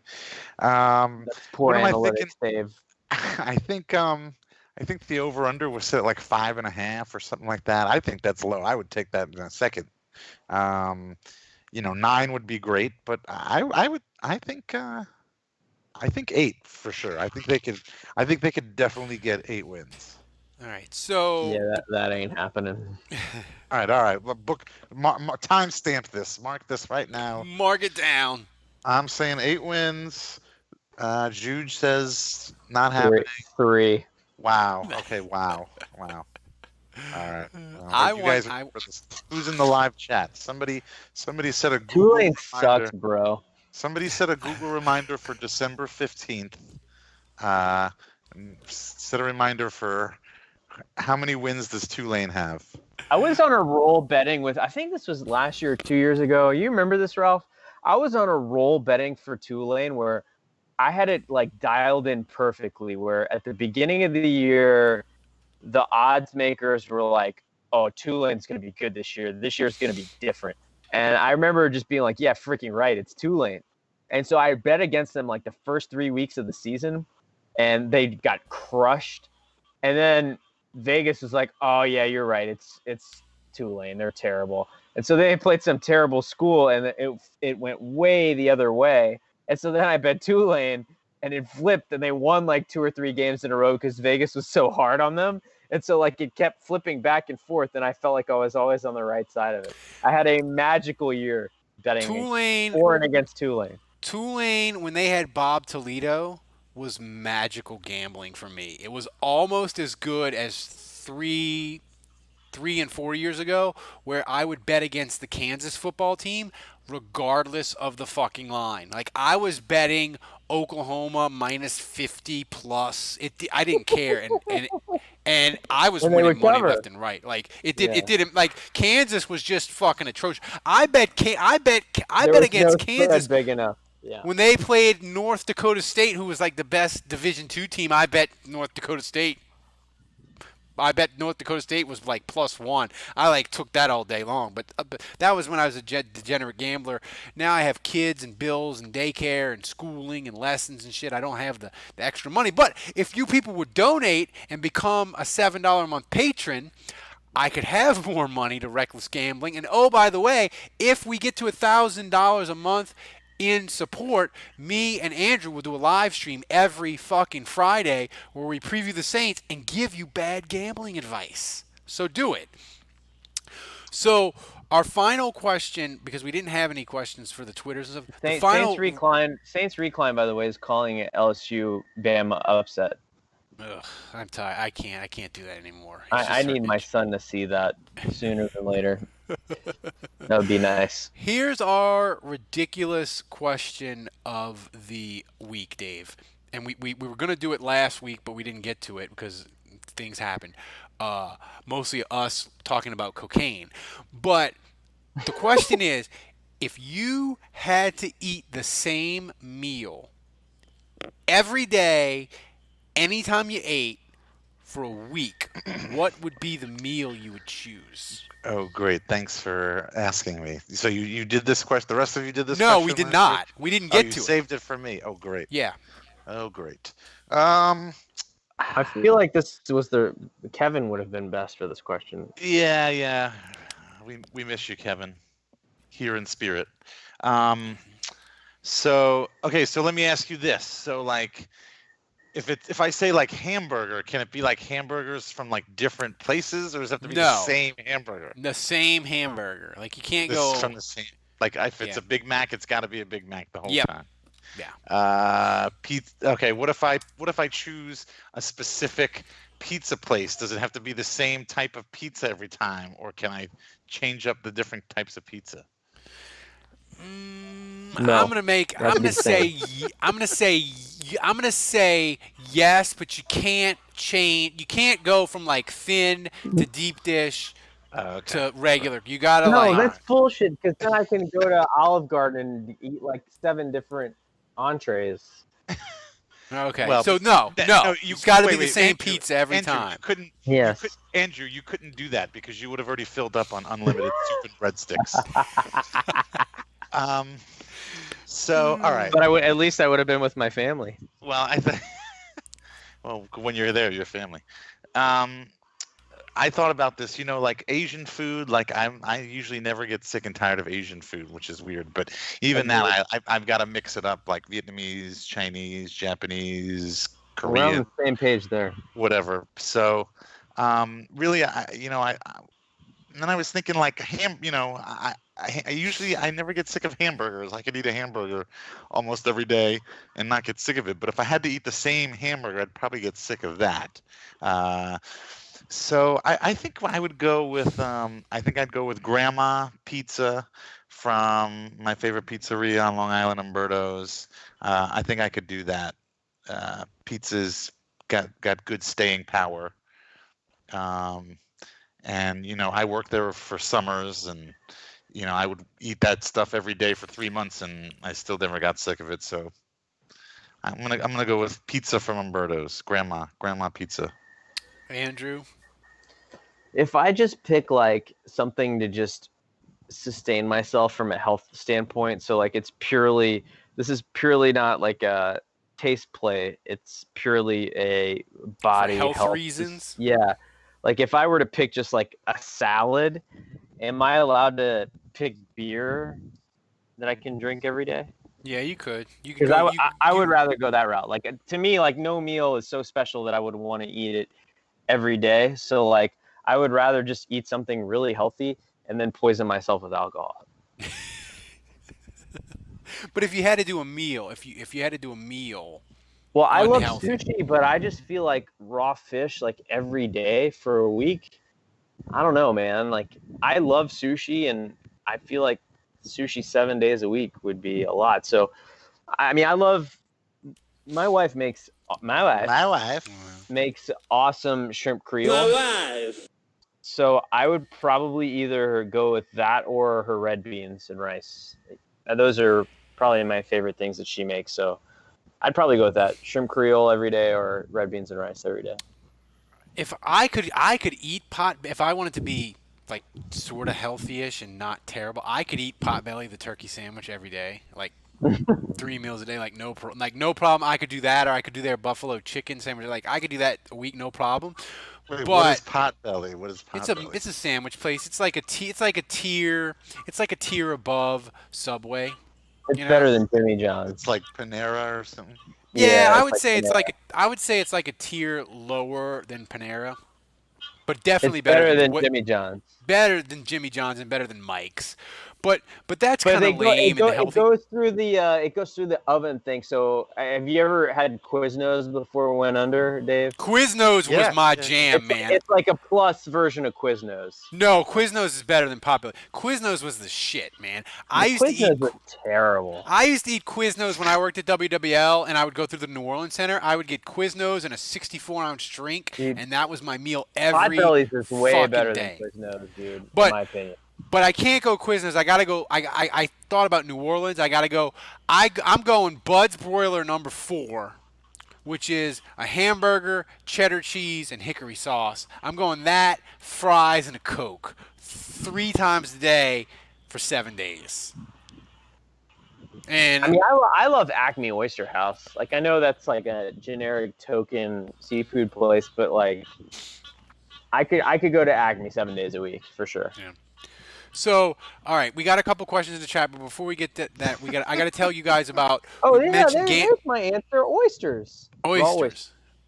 That's poor analytics, Dave. I think the over/under was set at like 5.5 or something like that. I think that's low. I would take that in a second. 9 would be great, but I think 8 for sure. I think they could definitely get 8 wins. All right, so yeah, that ain't happening. All right. Well, timestamp this. Mark this right now. Mark it down. I'm saying 8 wins. Juge says not happening. 3. Wow. Okay. Wow. All right. Who's in the live chat? Somebody said a Google Tulane reminder. sucks, bro. Somebody said a Google reminder for December 15th. Set a reminder for how many wins does Tulane have? I was on a roll betting with, I think this was last year or 2 years ago. You remember this, Ralph? I was on a roll betting for Tulane where I had it like dialed in perfectly, where at the beginning of the year, the odds makers were like, oh, Tulane's going to be good this year. This year's going to be different. And I remember just being like, yeah, freaking right. It's Tulane. And so I bet against them like the first 3 weeks of the season, and they got crushed. And then Vegas was like, oh, yeah, you're right. It's Tulane. They're terrible. And so they played some terrible school, and it went way the other way. And so then I bet Tulane, and it flipped, and they won like 2 or 3 games in a row because Vegas was so hard on them. And so like it kept flipping back and forth, and I felt like I was always on the right side of it. I had a magical year betting for and against Tulane. Tulane, when they had Bob Toledo, was magical gambling for me. It was almost as good as 3 and 4 years ago, where I would bet against the Kansas football team regardless of the fucking line. Like, I was betting Oklahoma minus 50 plus. I didn't care, and I was winning money left and right. Like it didn't. Like Kansas was just fucking atrocious. I bet against Kansas big enough. Yeah. When they played North Dakota State, who was like the best Division II team. I bet North Dakota State was like +1. I like took that all day long, but that was when I was a degenerate gambler. Now I have kids and bills and daycare and schooling and lessons and shit. I don't have the extra money. But if you people would donate and become a $7 a month patron, I could have more money to reckless gambling. And oh, by the way, if we get to $1,000 a month in support, me and Andrew will do a live stream every fucking Friday where we preview the Saints and give you bad gambling advice. So do it. So our final question, because we didn't have any questions for the Twitters and stuff. Saints Recline, by the way, is calling it LSU Bama upset. Ugh, I'm tired. I can't do that anymore. I need my son to see that sooner than later. That would be nice. Here's our ridiculous question of the week, Dave. and we were going to do it last week, but we didn't get to it because things happened. Mostly us talking about cocaine. But the question is, if you had to eat the same meal every day, anytime you ate, for a week, what would be the meal you would choose? Oh, great. Thanks for asking me. So you did this question. The rest of you did this No, question we did last not. week? We didn't Oh, get you to it. saved it for me. Oh, great. Yeah. Oh, great. I feel like this was Kevin would have been best for this question. Yeah. We miss you, Kevin. Here in spirit. So let me ask you this. So like, if I say like hamburger, can it be like hamburgers from like different places, or does it have to be the same hamburger? The same hamburger. Like you can't This go is from the same. Like if it's a Big Mac, it's got to be a Big Mac the whole time. Yeah. Pizza. Okay. What if I choose a specific pizza place? Does it have to be the same type of pizza every time, or can I change up the different types of pizza? No, I'm gonna say yes, but you can't change. You can't go from like thin to deep dish to regular. You gotta No, like. that's bullshit. Because then I can go to Olive Garden and eat like 7 different entrees. Okay. Well, so no, you've got to be the same Andrew, pizza every Andrew, time. Yes. Andrew, you couldn't do that because you would have already filled up on unlimited soup and breadsticks. So all right. But at least I would have been with my family. Well, well, when you're there, your family. I thought about this, like Asian food. Like I usually never get sick and tired of Asian food, which is weird. But even now, I've got to mix it up, like Vietnamese, Chinese, Japanese, Korean. We're on the same page there. Whatever. So, really, and then I was thinking like I never get sick of hamburgers. I could eat a hamburger almost every day and not get sick of it. But if I had to eat the same hamburger, I'd probably get sick of that. So I think I would go with I'd go with Grandma Pizza from my favorite pizzeria on Long Island, Umberto's. I think I could do that. Pizza's got good staying power. And I worked there for summers, and I would eat that stuff every day for 3 months, and I still never got sick of it. So I'm gonna go with pizza from Umberto's, Grandma Pizza. Andrew, if I just pick like something to just sustain myself from a health standpoint, so like this is purely not like a taste play. It's purely a body for health reasons. Yeah. Like if I were to pick just like a salad, am I allowed to pick beer that I can drink every day? Yeah, you could. Because I would rather go that route. Like to me, like no meal is so special that I would want to eat it every day. So like I would rather just eat something really healthy and then poison myself with alcohol. But if you had to do a meal, if you had to do a meal. Well, I love unhealthy. sushi, but I just feel like raw fish like every day for a week. I don't know, man. Like I love sushi, and I feel like sushi 7 days a week would be a lot. So, I mean, my wife makes awesome shrimp creole. So I would probably either go with that or her red beans and rice. Those are probably my favorite things that she makes. So I'd probably go with that. Shrimp creole every day or red beans and rice every day. If I could eat if I wanted to be like sort of healthy-ish and not terrible, I could eat Potbelly, the turkey sandwich, every day, like 3 meals a day, like no problem. I could do that, or I could do their buffalo chicken sandwich. Like I could do that a week, no problem. Wait, but what is Potbelly? What is Potbelly? It's a sandwich place. It's like a tier above Subway. It's better than Jimmy John's. It's like Panera or something. Yeah, I would say it's like a tier lower than Panera, but definitely better than Jimmy John's. better than Jimmy John's and better than Mike's. But that's But kind of lame and it healthy. goes through the oven thing. So have you ever had Quiznos before it went under, Dave? Quiznos was my jam, man. It's like a plus version of Quiznos. No, Quiznos is better than Popular. Quiznos was the shit, man. Quiznos was terrible. I used to eat Quiznos when I worked at WWL, and I would go through the New Orleans Center. I would get Quiznos and a 64-ounce drink, Dude, and that was my meal every Potbelly's is way fucking better day. than Quiznos, dude. But- in my opinion. But I can't go Quiznos. I gotta go. I thought about New Orleans. I gotta go. I'm going Bud's Broiler number 4, which is a hamburger, cheddar cheese, and hickory sauce. I'm going that, fries, and a Coke 3 times a day for 7 days. And I mean, I love Acme Oyster House. Like, I know that's like a generic token seafood place, but like, I could go to Acme 7 days a week for sure. Yeah. So, all right, we got a couple questions in the chat, but before we get to that, I got to tell you guys about. Oh we yeah, mentioned there's my answer. Oysters.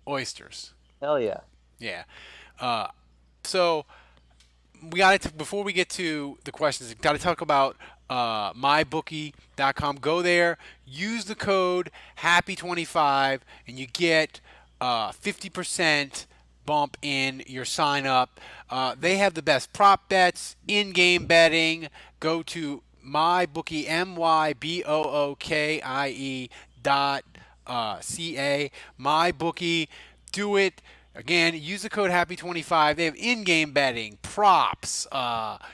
Oysters. Hell yeah. Yeah. So we got to before we get to the questions, got to talk about mybookie.com. Go there, use the code HAPPY25, and you get 50% bump in your sign up. They have the best prop bets, in-game betting. Go to mybookie, mybookie.ca. MyBookie. Do it. Again, use the code HAPPY25. They have in-game betting, props.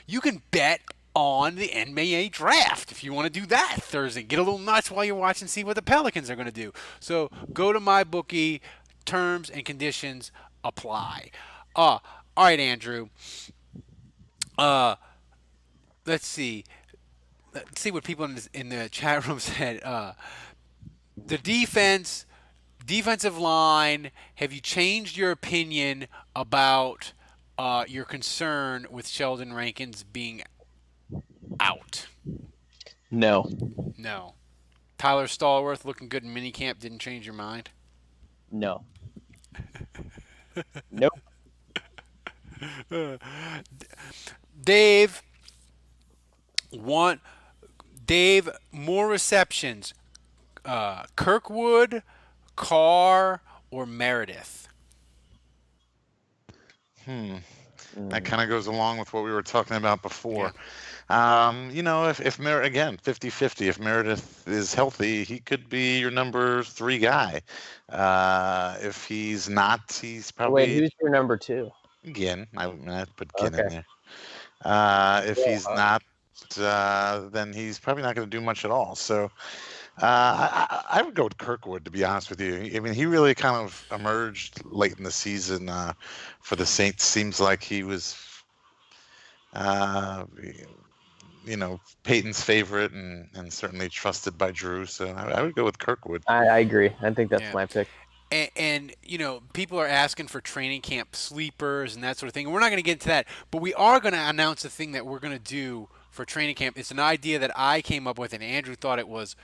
You can bet on the NBA draft if you want to do that Thursday. Get a little nuts while you're watching, see what the Pelicans are going to do. So go to MyBookie. Terms and conditions apply. All right, Andrew. Let's see. Let's see what people in the chat room said. The defensive line. Have you changed your opinion about your concern with Sheldon Rankins being out? No. No. Tyler Stallworth looking good in minicamp didn't change your mind? No. Nope. Dave, more receptions. Kirkwood, Carr, or Meredith? That kind of goes along with what we were talking about before. If Meredith, again, 50-50, if Meredith is healthy, he could be your number 3 guy. If he's not, he's probably... Wait, who's your number 2? Ginn. I put Ginn in there. If he's not, then he's probably not going to do much at all. So I would go with Kirkwood, to be honest with you. I mean, he really kind of emerged late in the season for the Saints. Seems like he was... Peyton's favorite and certainly trusted by Drew. So I would go with Kirkwood. I agree. I think that's my pick. And people are asking for training camp sleepers and that sort of thing. We're not going to get into that, but we are going to announce a thing that we're going to do for training camp. It's an idea that I came up with, and Andrew thought it was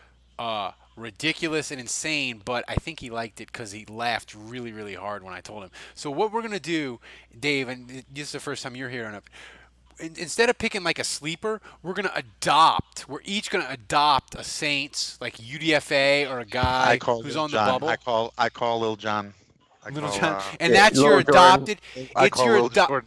ridiculous and insane, but I think he liked it because he laughed really, really hard when I told him. So what we're going to do, Dave, and this is the first time you're hearing it, instead of picking like a sleeper, we're each going to adopt a Saints, like UDFA or a guy who's on the bubble. I call Lil John. And that's your adopted. It's your adopted.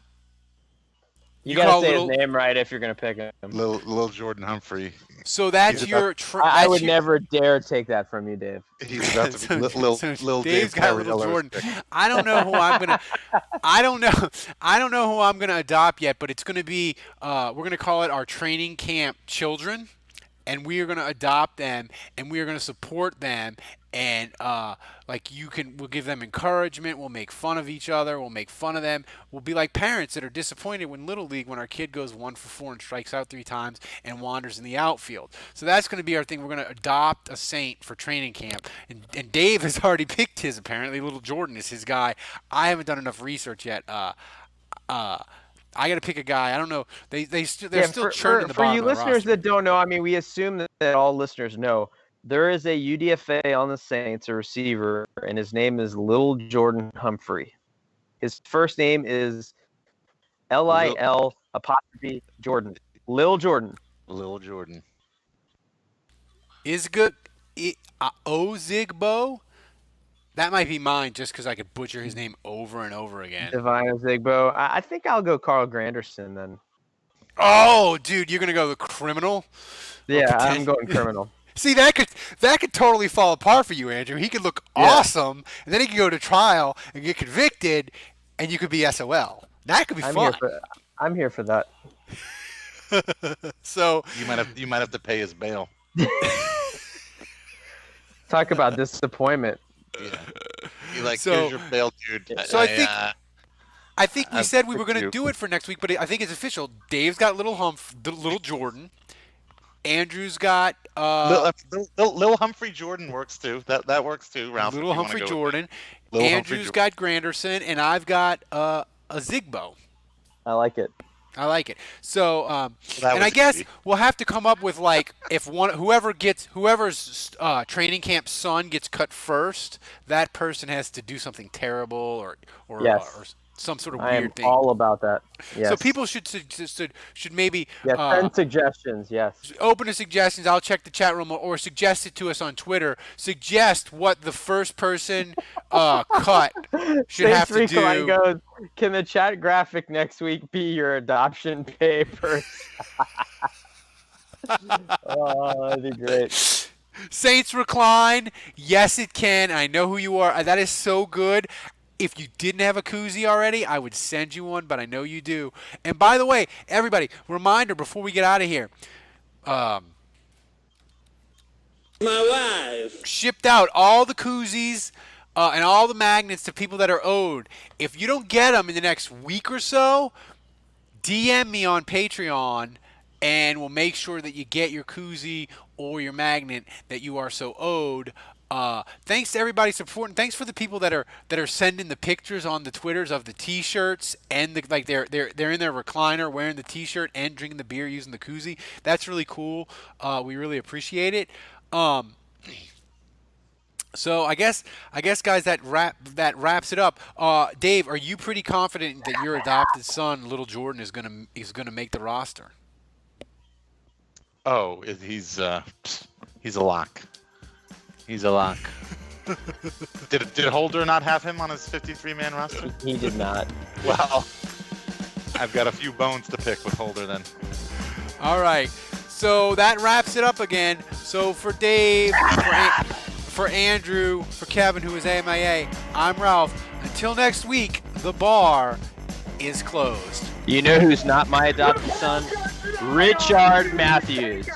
You gotta say his name right if you're gonna pick him. Lil Jordan Humphrey. So that's your. I would never dare take that from you, Dave. He's about to be Lil Dave's Dave got Lil Jordan. I don't know who I'm gonna. I don't know who I'm gonna adopt yet, but it's gonna be. We're gonna call it our training camp children, and we are gonna adopt them, and we are gonna support them, and we'll give them encouragement. We'll make fun of each other. We'll make fun of them. We'll be like parents that are disappointed when Little League, when our kid goes 1 for 4 and strikes out 3 times and wanders in the outfield. So that's going to be our thing. We're going to adopt a Saint for training camp. And Dave has already picked his, apparently. Little Jordan is his guy. I haven't done enough research yet. I got to pick a guy. I don't know. They're still churning the bottom of the roster. For you listeners that don't know, I mean, we assume that all listeners know. There is a UDFA on the Saints, a receiver, and his name is Lil Jordan Humphrey. His first name is Lil apostrophe Jordan. Lil Jordan. Lil Jordan. Ozigbo? That might be mine just because I could butcher his name over and over again. Divine Ozigbo. I think I'll go Carl Granderson then. Oh, dude, you're going to go the criminal? Yeah, I'm going criminal. See, that could totally fall apart for you, Andrew. He could look awesome, and then he could go to trial and get convicted, and you could be SOL. That could be fun. I'm here for that. So you might have to pay his bail. Talk about disappointment. Yeah. You're like, here's your bail, dude. So I think we said we were going to do it for next week, but I think it's official. Dave's got Little Jordan. Andrew's got Lil Humphrey Jordan works too. That works too, Ralph. Little Humphrey Jordan. Andrew's got Granderson, and I've got a Zigbo. I like it. So, and I guess we'll have to come up with if whoever's training camp son gets cut first, that person has to do something terrible or some sort of weird thing. I am all about that. Yes. So people should maybe send suggestions. Yes. Open to suggestions. I'll check the chat room or suggest it to us on Twitter. Suggest what the first person cut should have to do. Goes, can the chat graphic next week be your adoption papers? Oh, that'd be great. Saints Recline. Yes, it can. I know who you are. That is so good. If you didn't have a koozie already, I would send you one, but I know you do. And by the way, everybody, reminder before we get out of here. My wife shipped out all the koozies and all the magnets to people that are owed. If you don't get them in the next week or so, DM me on Patreon, and we'll make sure that you get your koozie or your magnet that you are so owed. Thanks to everybody supporting. Thanks for the people that are sending the pictures on the Twitters of the T-shirts and they're in their recliner wearing the T-shirt and drinking the beer using the koozie. That's really cool. We really appreciate it. So I guess guys that wraps it up. Dave, are you pretty confident that your adopted son, Little Jordan, is gonna make the roster? Oh, he's a lock. He's a lock. Did Holder not have him on his 53-man roster? He did not. Well, I've got a few bones to pick with Holder then. All right. So that wraps it up again. So for Dave, for Andrew, for Kevin, who is AMIA, I'm Ralph. Until next week, the bar is closed. You know who's not my adopted son? Rishard Matthews.